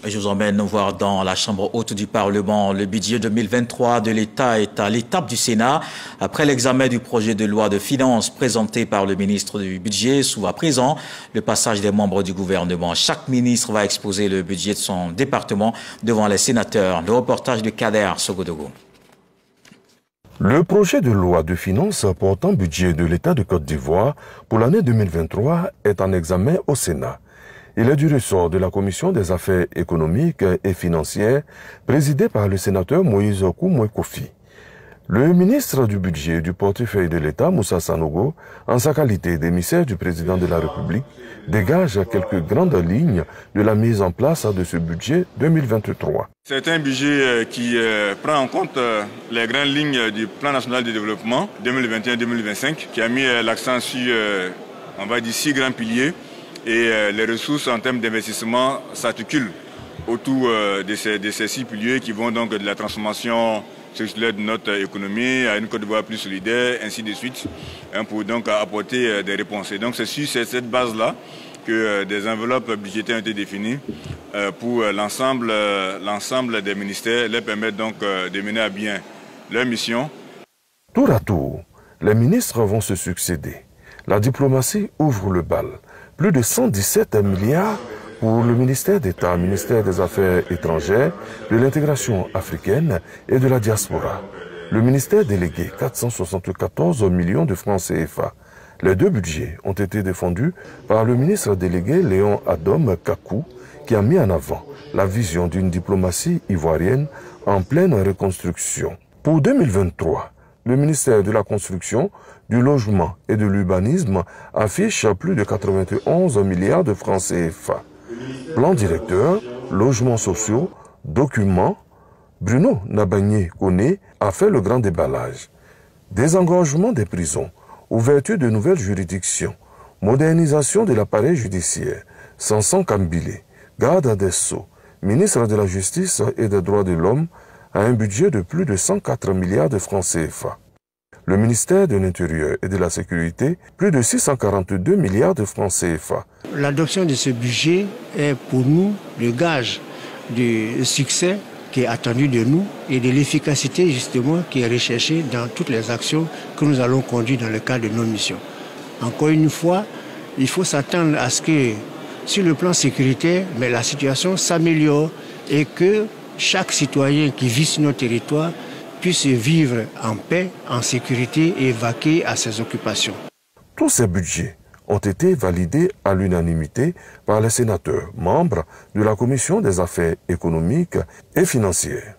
Je vous emmène voir dans la Chambre haute du Parlement. Le budget 2023 de l'État est à l'étape du Sénat. Après l'examen du projet de loi de finances présenté par le ministre du Budget, sous à présent le passage des membres du gouvernement. Chaque ministre va exposer le budget de son département devant les sénateurs. Le reportage de Kader Sogodogo. Le projet de loi de finances portant budget de l'État de Côte d'Ivoire pour l'année 2023 est en examen au Sénat. Il est du ressort de la Commission des affaires économiques et financières, présidée par le sénateur Moïse Koumoué Kofi. Le ministre du Budget du portefeuille de l'État, Moussa Sanogo, en sa qualité d'émissaire du président de la République, dégage quelques grandes lignes de la mise en place de ce budget 2023. C'est un budget qui prend en compte les grandes lignes du Plan national de développement 2021-2025, qui a mis l'accent sur, on va dire, 6 grands piliers. Et les ressources en termes d'investissement s'articulent autour de ces 6 piliers qui vont donc de la transformation structurelle de notre économie à une Côte d'Ivoire plus solidaire, ainsi de suite, pour donc apporter des réponses. Et donc c'est sur cette base-là que des enveloppes budgétaires ont été définies pour l'ensemble des ministères, les permettre donc de mener à bien leur mission. Tour à tour, les ministres vont se succéder. La diplomatie ouvre le bal. Plus de 117 milliards pour le ministère d'État, ministère des Affaires étrangères, de l'intégration africaine et de la diaspora. Le ministère délégué, 474 millions de francs CFA. Les 2 budgets ont été défendus par le ministre délégué Léon Adom Kakou, qui a mis en avant la vision d'une diplomatie ivoirienne en pleine reconstruction. Pour 2023, le ministère de la Construction, du Logement et de l'Urbanisme affiche plus de 91 milliards de francs CFA. Plan directeur, logements sociaux, documents, Bruno Nabagné-Koné a fait le grand déballage. Désengorgement des prisons, ouverture de nouvelles juridictions, modernisation de l'appareil judiciaire, Sanson Kambile, garde des Sceaux, ministre de la Justice et des Droits de l'Homme, a un budget de plus de 104 milliards de francs CFA. Le ministère de l'Intérieur et de la Sécurité, plus de 642 milliards de francs CFA. L'adoption de ce budget est pour nous le gage du succès qui est attendu de nous et de l'efficacité justement qui est recherchée dans toutes les actions que nous allons conduire dans le cadre de nos missions. Encore une fois, il faut s'attendre à ce que sur le plan sécuritaire, mais la situation s'améliore et que chaque citoyen qui vit sur notre territoire puisse vivre en paix, en sécurité et vaquer à ses occupations. Tous ces budgets ont été validés à l'unanimité par les sénateurs, membres de la Commission des affaires économiques et financières.